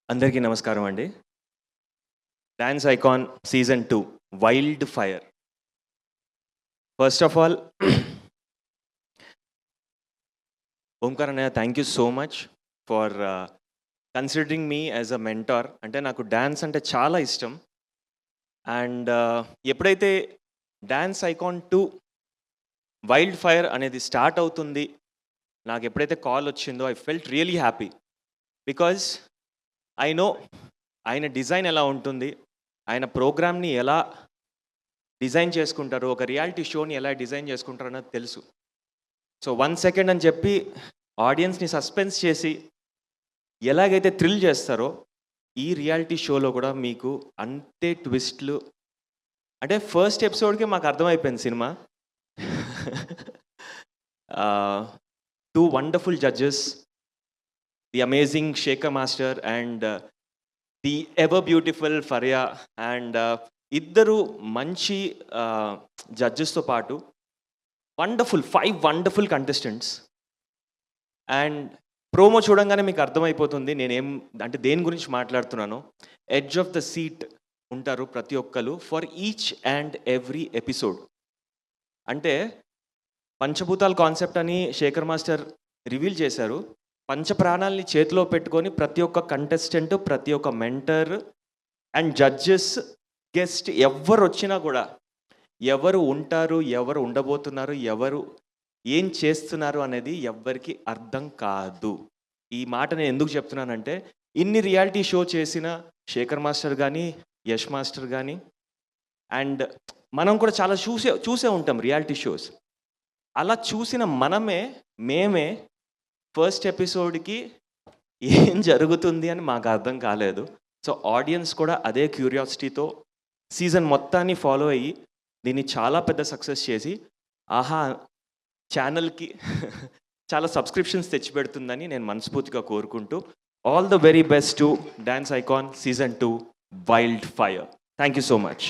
అందరికీ నమస్కారం అండి. Dance icon season 2 wild fire. First of all Omkar అన్నయ్య, thank you so much for considering me as a mentor. అంటే నాకు డాన్స్ అంటే చాలా ఇష్టం. అండ్ ఎప్పుడైతే డాన్స్ ఐకాన్ 2 వైల్డ్ ఫైర్ అనేది స్టార్ట్ అవుతుంది, నాకు ఎప్పుడైతే కాల్ వచ్చిందో I felt really happy. Because I know ఆయన డిజైన్ ఎలా ఉంటుంది, ఆయన ప్రోగ్రామ్ని ఎలా డిజైన్ చేసుకుంటారు, ఒక రియాలిటీ షోని ఎలా డిజైన్ చేసుకుంటారు అన్నది తెలుసు. సో 1 సెకండ్ అని చెప్పి ఆడియన్స్ని సస్పెన్స్ చేసి ఎలాగైతే థ్రిల్ చేస్తారో, ఈ రియాలిటీ షోలో కూడా మీకు అంతే ట్విస్ట్లు. అంటే ఫస్ట్ ఎపిసోడ్కి మాకు అర్థమైపోయింది cinema. 2 wonderful judges, the amazing Shekhar master and the ever beautiful Faria. And ఇద్దరు మంచి జడ్జెస్తో పాటు 5 వండర్ఫుల్ కంటెస్టెంట్స్. అండ్ ప్రోమో చూడంగానే మీకు అర్థమైపోతుంది నేనేం అంటే దేని గురించి మాట్లాడుతున్నాను. ఎడ్జ్ ఆఫ్ ద సీట్ ఉంటారు ప్రతి ఒక్కరు for each and every episode. అంటే పంచభూతాల కాన్సెప్ట్ అని శేఖర్ మాస్టర్ రివీల్ చేశారు. పంచప్రాణాలని చేతిలో పెట్టుకొని ప్రతి ఒక్క కంటెస్టెంట్, ప్రతి ఒక్క మెంటర్ అండ్ జడ్జెస్, గెస్ట్ ఎవరు వచ్చినా కూడా ఎవరు ఉంటారు, ఎవరు ఉండబోతున్నారు, ఎవరు ఏం చేస్తున్నారు అనేది ఎవ్వరికి అర్థం కాదు. ఈ మాట నేను ఎందుకు చెప్తున్నానంటే, ఇన్ని రియాలిటీ షో చేసిన శేఖర్ మాస్టర్ కానీ, యష్ మాస్టర్ కానీ, అండ్ మనం కూడా చాలా చూసే ఉంటాం రియాలిటీ షోస్. అలా చూసిన మేమే ఫస్ట్ ఎపిసోడ్కి ఏం జరుగుతుంది అని మాకు అర్థం కాలేదు. సో ఆడియన్స్ కూడా అదే క్యూరియాసిటీతో సీజన్ మొత్తాన్ని ఫాలో అయ్యి దీన్ని చాలా పెద్ద సక్సెస్ చేసి ఆహా ఛానల్కి చాలా సబ్స్క్రిప్షన్స్ తెచ్చిపెడుతుందని నేను మనస్ఫూర్తిగా కోరుకుంటూ, all the very best to dance icon season 2 wild fire. Thank you so much.